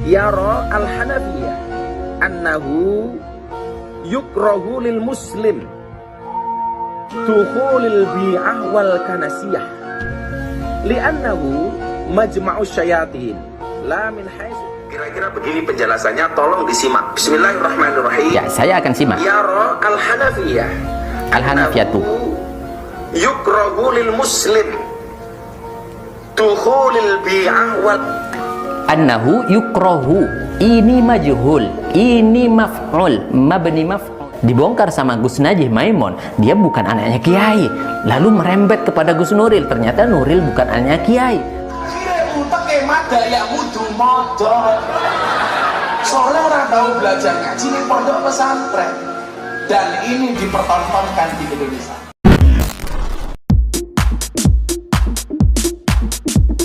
yara al-Hanafiyah annahu yukrahu lil muslim dukhulil bi'ah wal kanasiyah li'annahu majma'us syayatin la min haitsu. Kira-kira begini penjelasannya, tolong disimak. Bismillahirrahmanirrahim. Ya, saya akan simak. Yara al-Hanafiyah Al-Hanafiyatu yukrahu lil muslim dukhulil bi'ah wal. annahu yukrahu, ini majhul, ini maf'ul, mabni maf'ul. Dibongkar sama Gus Najih Maimun, dia bukan anaknya Kiai, lalu merembet kepada Gus Nuril, ternyata Nuril bukan anaknya Kiai. Soalnya orang tahu belajar ngaji di pondok pesantren, dan ini dipertontonkan di Indonesia.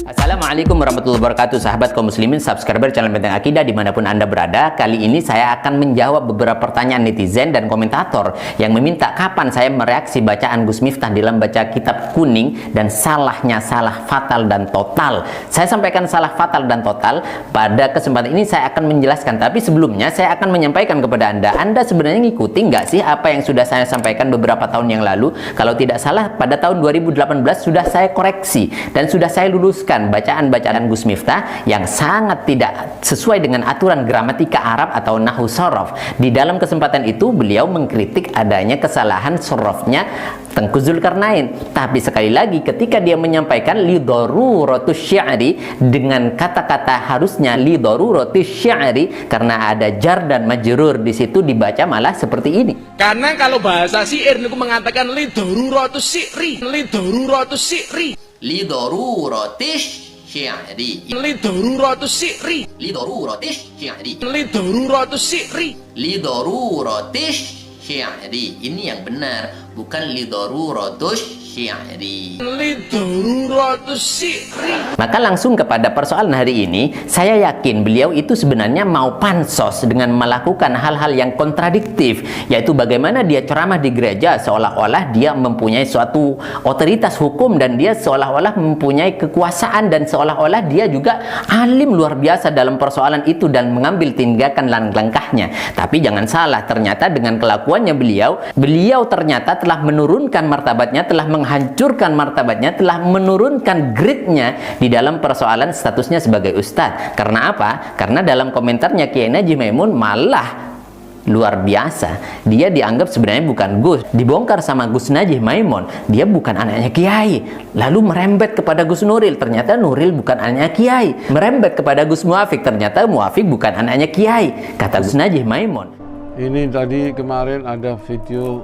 Assalamualaikum warahmatullahi wabarakatuh, sahabat kaum muslimin, subscriber channel Benteng Akidah dimanapun anda berada. Kali ini saya akan menjawab beberapa pertanyaan netizen dan komentator yang meminta kapan saya mereaksi bacaan Gus Miftah dalam baca kitab kuning dan salahnya salah fatal dan total. Saya sampaikan salah fatal dan total pada kesempatan ini. Saya akan menjelaskan, tapi sebelumnya saya akan menyampaikan kepada anda sebenarnya ngikuti nggak sih apa yang sudah saya sampaikan beberapa tahun yang lalu? Kalau tidak salah pada tahun 2018 sudah saya koreksi dan sudah saya luluskan bacaan-bacaan Gus Miftah yang sangat tidak sesuai dengan aturan gramatika Arab atau nahwu sorof. Di dalam kesempatan itu beliau mengkritik adanya kesalahan sorofnya Tengku Zulkarnain. Tapi sekali lagi ketika dia menyampaikan li daruratus syi'ri dengan kata-kata harusnya li daruratus syi'ri, karena ada jar dan majrur di situ dibaca malah seperti ini. Karena kalau bahasa syair niku mengatakan li daruratus syi'ri, li daruratus syi'ri, Li daruratis syi'ri, li daruratus syi'ri, li daruratis syi'ri, li daruratus syi'ri. li daruratis syi'ri. Ini yang benar, bukan li daruratus syi'ri. Li daruratus syi'ri. Maka langsung kepada persoalan hari ini, saya yakin beliau itu sebenarnya mau pansos dengan melakukan hal-hal yang kontradiktif, yaitu bagaimana dia ceramah di gereja seolah-olah dia mempunyai suatu otoritas hukum dan dia seolah-olah mempunyai kekuasaan dan seolah-olah dia juga alim luar biasa dalam persoalan itu dan mengambil tindakan langkahnya. Tapi jangan salah, ternyata dengan kelakuannya beliau ternyata telah menurunkan martabatnya, telah menghancurkan martabatnya, telah menurunkan grade-nya di dalam persoalan statusnya sebagai ustadz. Karena apa? Karena dalam komentarnya Kiai Najih Maimun malah luar biasa. Dia dianggap sebenarnya bukan Gus. Dibongkar sama Gus Najih Maimun, dia bukan anaknya Kiai. Lalu merembet kepada Gus Nuril, ternyata Nuril bukan anaknya Kiai. Merembet kepada Gus Muafik, ternyata Muafik bukan anaknya Kiai. Kata Gus Najih Maimun. Ini tadi kemarin ada video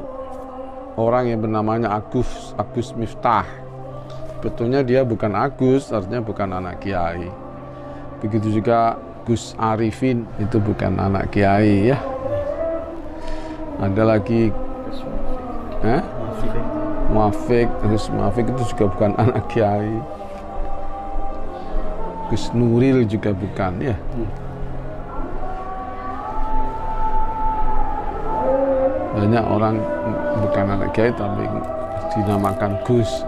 orang yang bernamanya Agus Miftah. Betulnya dia bukan Agus, artinya bukan anak Kiai. Begitu juga Gus Arifin, itu bukan anak Kiai ya. Ada lagi Muafik, Gus Muafik itu juga bukan anak Kiai. Gus Nuril juga bukan ya. Banyak orang bukan anak Kiai tapi dinamakan Gus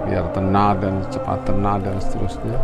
biar tenar dan cepat tenar dan seterusnya.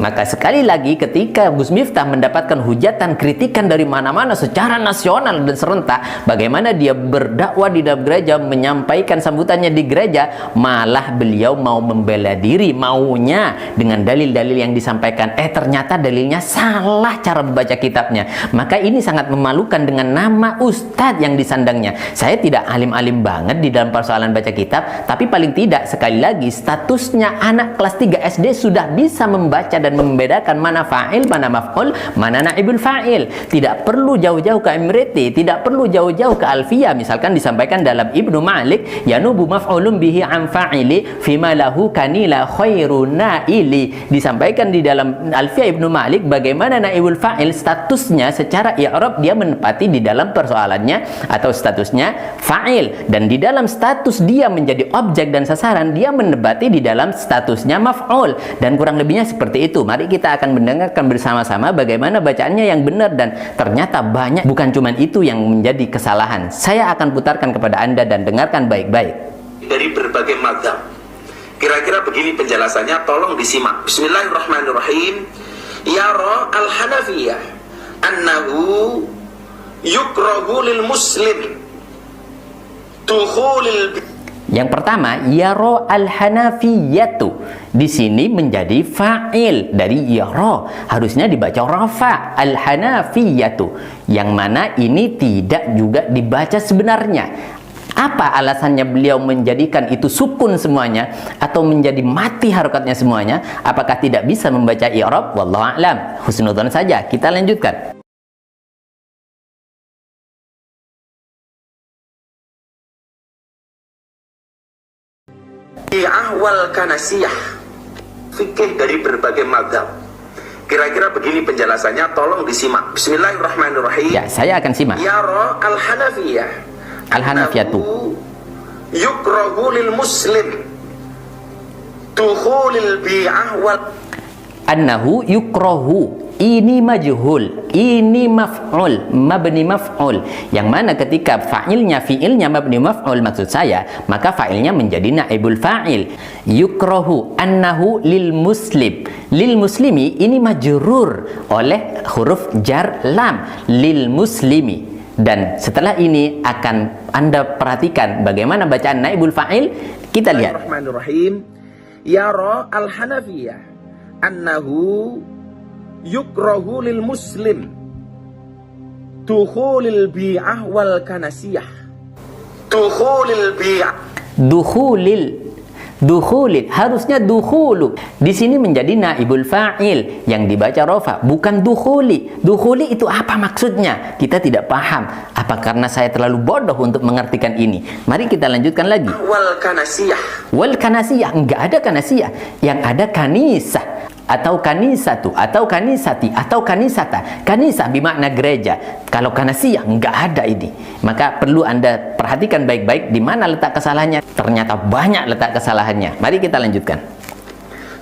Maka sekali lagi ketika Gus Miftah mendapatkan hujatan, kritikan dari mana-mana secara nasional dan serentak, bagaimana dia berdakwah di dalam gereja, menyampaikan sambutannya di gereja, malah beliau mau membela diri, maunya dengan dalil-dalil yang disampaikan, ternyata dalilnya salah cara membaca kitabnya. Maka ini sangat memalukan dengan nama ustadz yang disandangnya. Saya tidak alim-alim banget di dalam persoalan baca kitab, tapi paling tidak sekali lagi statusnya anak kelas 3 SD sudah bisa membaca dan membedakan mana fa'il, mana maf'ul, mana naibul fa'il. Tidak perlu jauh-jauh ke Imriti, tidak perlu jauh-jauh ke Alfiyah. Misalkan disampaikan dalam Ibnu Malik, yanubu maf'ulun bihi an fa'ili fima lahu kanila khairun naili. Disampaikan di dalam Alfiyah Ibnu Malik bagaimana naibul fa'il statusnya secara i'rab dia menempati di dalam persoalannya atau statusnya fa'il, dan di dalam status dia menjadi objek dan sasaran dia menempati di dalam statusnya maf'ul, dan kurang lebihnya seperti itu. Mari kita akan mendengarkan bersama-sama bagaimana bacaannya yang benar, dan ternyata banyak, bukan cuma itu yang menjadi kesalahan. Saya akan putarkan kepada anda dan dengarkan baik-baik. Dari berbagai mazhab. Kira-kira begini penjelasannya, tolong disimak. Bismillahirrahmanirrahim. al-Hanafiyah annahu yukrahu lil muslim dukhulil. Yang pertama, yara al-hanafiyatu. Di sini menjadi fa'il dari yara. Harusnya dibaca rafa, al-hanafiyatu. Yang mana ini tidak juga dibaca sebenarnya. Apa alasannya beliau menjadikan itu sukun semuanya atau menjadi mati harokatnya semuanya? Apakah tidak bisa membaca i'rab? Wallahu a'lam. Husnudzon saja. Kita lanjutkan. Ahwal kanasiyah, fikih dari berbagai mazhab. Kira-kira begini penjelasannya, tolong disimak. Bismillahirrahmanirrahim. Ya, saya akan simak. Yara al-Hanafiyah Al-Hanafiyatu yukrahu lil muslim dukhulil bi'ah wal. annahu yukrahu, ini majhul, ini maf'ul, mabni maf'ul, yang mana ketika fa'ilnya fi'ilnya mabni maf'ul maksud saya, maka fa'ilnya menjadi naibul fa'il. Yukrahu annahu lil muslim, lil muslimi ini majrur oleh huruf jar lam, lil muslimi. Dan setelah ini akan Anda perhatikan bagaimana bacaan naibul fa'il. Kita lihat. Bismillahirrahmanirrahim. Yara al-Hanafiyah annahu yukrahu lil muslim dukhulil bi'ah wal kanasiyah. Dukhulil bi'ah, dukhulil harusnya dukhulu. Di sini menjadi naibul fa'il yang dibaca rofa, bukan dukhuli. Dukhuli itu apa maksudnya? Kita tidak paham. Apa karena saya terlalu bodoh untuk mengartikan ini? Mari kita lanjutkan lagi. Wal kanasiyah. Wal kanasiyah, enggak ada kanasiyah. Yang ada kanisah atau kanisatu atau kanisati atau kanisata. Kanisah bermakna gereja. Kalau kanasiyah enggak ada ini. Maka perlu Anda perhatikan baik-baik di mana letak kesalahannya. Ternyata banyak letak kesalahannya. Mari kita lanjutkan.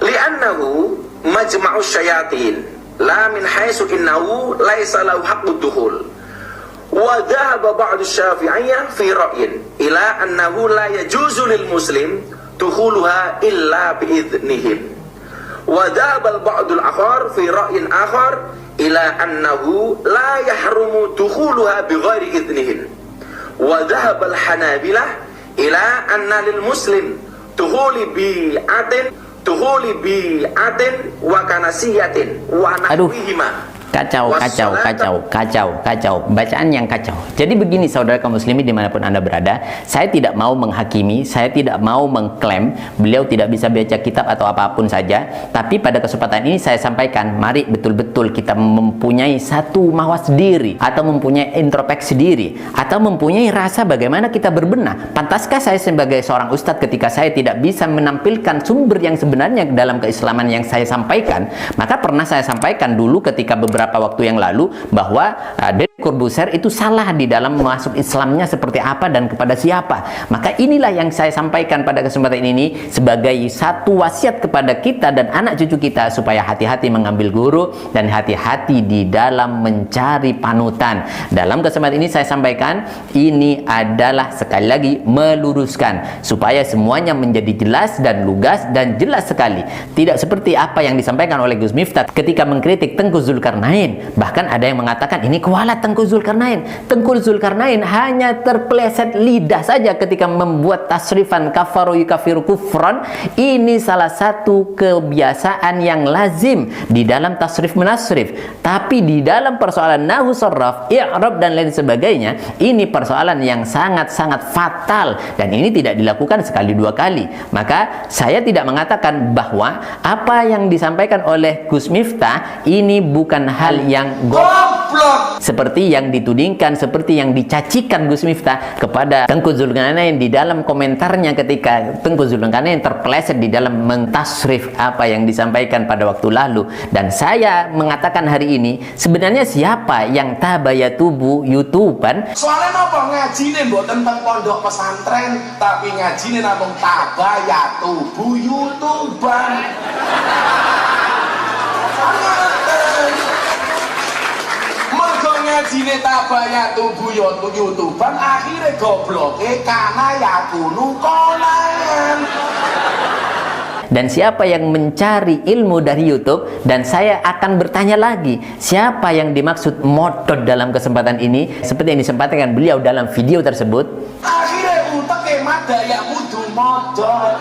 Li'annahu majma'u syayatin la min haitsu innahu laisa lahu haqqud dukhul. Wa dhahaba ba'du syafi'iyyah fi ra'yin ila annahu la yajuzu lil muslim dukhuluha illa bi'idznihim. Wa dhahaba al-ba'du al-akhar fi ra'yin akhar ila annahu la yahrumu dukhuluha bighairi idznihim. Wa dhahaba al-hanabilah ila anna lil muslim dukhuli bi'atin wa kanasiyatin wa nahwihima. Kacau. Bacaan yang kacau. Jadi begini saudara kaum muslimin dimanapun Anda berada, saya tidak mau menghakimi, saya tidak mau mengklaim beliau tidak bisa baca kitab atau apapun saja. Tapi pada kesempatan ini saya sampaikan, mari betul-betul kita mempunyai satu mawas diri, atau mempunyai introspeksi diri, atau mempunyai rasa bagaimana kita berbenah. Pantaskah saya sebagai seorang ustadz ketika saya tidak bisa menampilkan sumber yang sebenarnya dalam keislaman yang saya sampaikan? Maka pernah saya sampaikan dulu ketika beberapa waktu yang lalu bahwa Deddy Corbuzier itu salah di dalam masuk Islamnya seperti apa dan kepada siapa. Maka inilah yang saya sampaikan pada kesempatan ini sebagai satu wasiat kepada kita dan anak cucu kita supaya hati-hati mengambil guru dan hati-hati di dalam mencari panutan. Dalam kesempatan ini saya sampaikan ini adalah sekali lagi meluruskan supaya semuanya menjadi jelas dan lugas dan jelas sekali. Tidak seperti apa yang disampaikan oleh Gus Miftah ketika mengkritik Tengku Zulkarnain. Bahkan ada yang mengatakan ini kualat Tengku Zulkarnain. Tengku Zulkarnain hanya terpeleset lidah saja ketika membuat tasrifan kafaru yukafiru kufran. Ini salah satu kebiasaan yang lazim di dalam tasrif menasrif. Tapi di dalam persoalan nahwu sarraf, i'rab dan lain sebagainya, ini persoalan yang sangat-sangat fatal dan ini tidak dilakukan sekali dua kali. Maka saya tidak mengatakan bahwa apa yang disampaikan oleh Gus Miftah ini bukan hal yang goblok seperti yang ditudingkan, seperti yang dicacikan Gus Miftah kepada Tengku Zulkarnain di dalam komentarnya ketika Tengku Zulkarnain terpeleset di dalam mentasrif apa yang disampaikan pada waktu lalu. Dan saya mengatakan hari ini sebenarnya siapa yang tabayatubu YouTubean? Soalnya apa ngajine mbok tentang pondok pesantren tapi ngajine namung tabayatubu YouTubean. Ngajine tabayatubu YouTubean akhirnya gobloke karena yakunu konan. dan siapa yang mencari ilmu dari YouTube. Dan saya akan bertanya lagi, siapa yang dimaksud modot dalam kesempatan ini, seperti yang disampaikan beliau dalam video tersebut. Akhirnya utek emat daya kudu modal.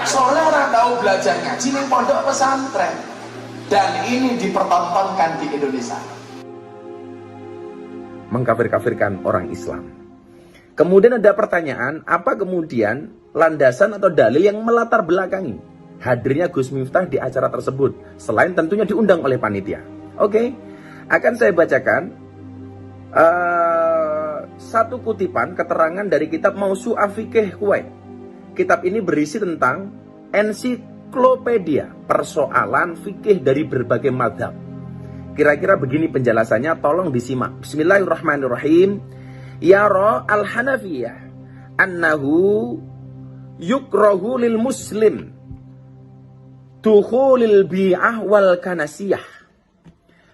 Soalnya orang tahu belajar ngaji ning pondok pesantren, dan ini dipertontonkan di Indonesia. Mengkafir-kafirkan orang Islam. Kemudian ada pertanyaan, apa kemudian landasan atau dalil yang melatar belakangi hadirnya Gus Miftah di acara tersebut, selain tentunya diundang oleh panitia? Oke, akan saya bacakan satu kutipan keterangan dari kitab Mausu'ah Fiqih Kuwait. Kitab ini berisi tentang ensiklopedia persoalan fikih dari berbagai mazhab. Kira-kira begini penjelasannya, tolong disimak. Bismillahirrahmanirrahim. Yara al-Hanafiyah annahu yukrahu lil muslim dukhulil bi'ah wal kanasiyah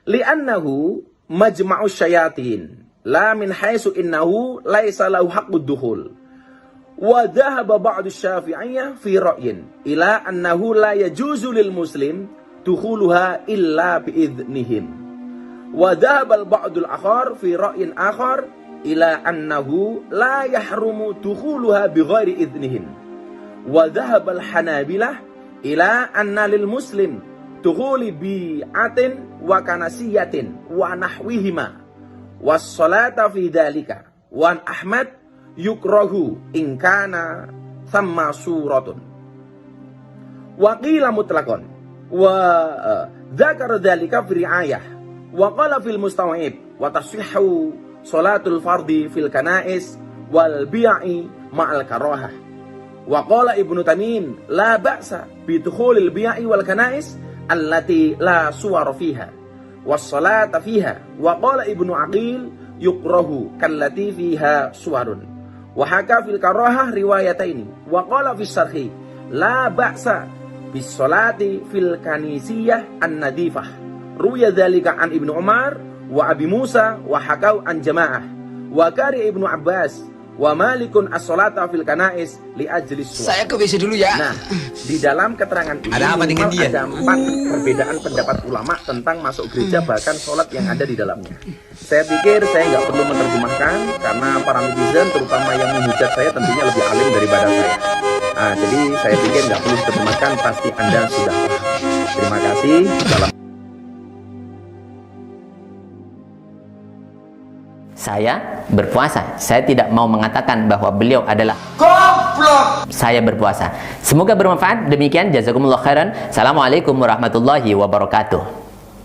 li'annahu majma'u syayatin la min haisu innahu laisa lahu haqqud dukhul wa dhahaba ba'du syafi'iyah fi ra'yin ila annahu la yajuzu lil muslim dukhuluha illa bi'idhnihim wa dhahaba al-ba'dul akhar fi ra'yin akhar ila annahu la yahrumu dukhuluha bighairi idhnihim wa dhahaba al-hanabilah ila anna lil muslim dukhuli bi'atin wa kanasiyatin wa nahwihima was salata fi dhalika wa Ahmad yukrahu in kana thamma suratun wa qila mutlaqan wa dzakara dhalika fi ri'ayah wa qala fil mustaw'ib wa tasihhu salatul fardi fil kanais wal bi'i ma'al karahah wa qala Ibnu Tamim la ba'sa bi dukhulil bi'i wal kanais allati la suwar fiha was salata fiha wa qala Ibnu Aqil yukrahu kallati fiha suwarun wa haka fil karahah riwayataini wa qala fi syarhi la ba'sa bis salati fil kanisiyah an-nadifah ruya dzalika an Ibnu Umar wa Abi Musa wa hakau an jamaah wa kari Ibnu Abbas wa Malikun as-salata fil kanais li ajli suwar. Saya ke WC dulu ya. Nah, di dalam keterangan ini ada apa dengan dia? Ada 4 perbedaan pendapat ulama tentang masuk gereja bahkan sholat yang ada di dalamnya. Saya pikir saya nggak perlu menerjemahkan karena para netizen terutama yang menghujat saya tentunya lebih alim daripada saya. Jadi saya pikir nggak perlu diterjemahkan, pasti Anda sudah paham. Terima kasih. Salam. Saya berpuasa. Saya tidak mau mengatakan bahwa beliau adalah Goblok. saya berpuasa. Semoga bermanfaat. Demikian, jazakumullah khairan. Assalamualaikum warahmatullahi wabarakatuh.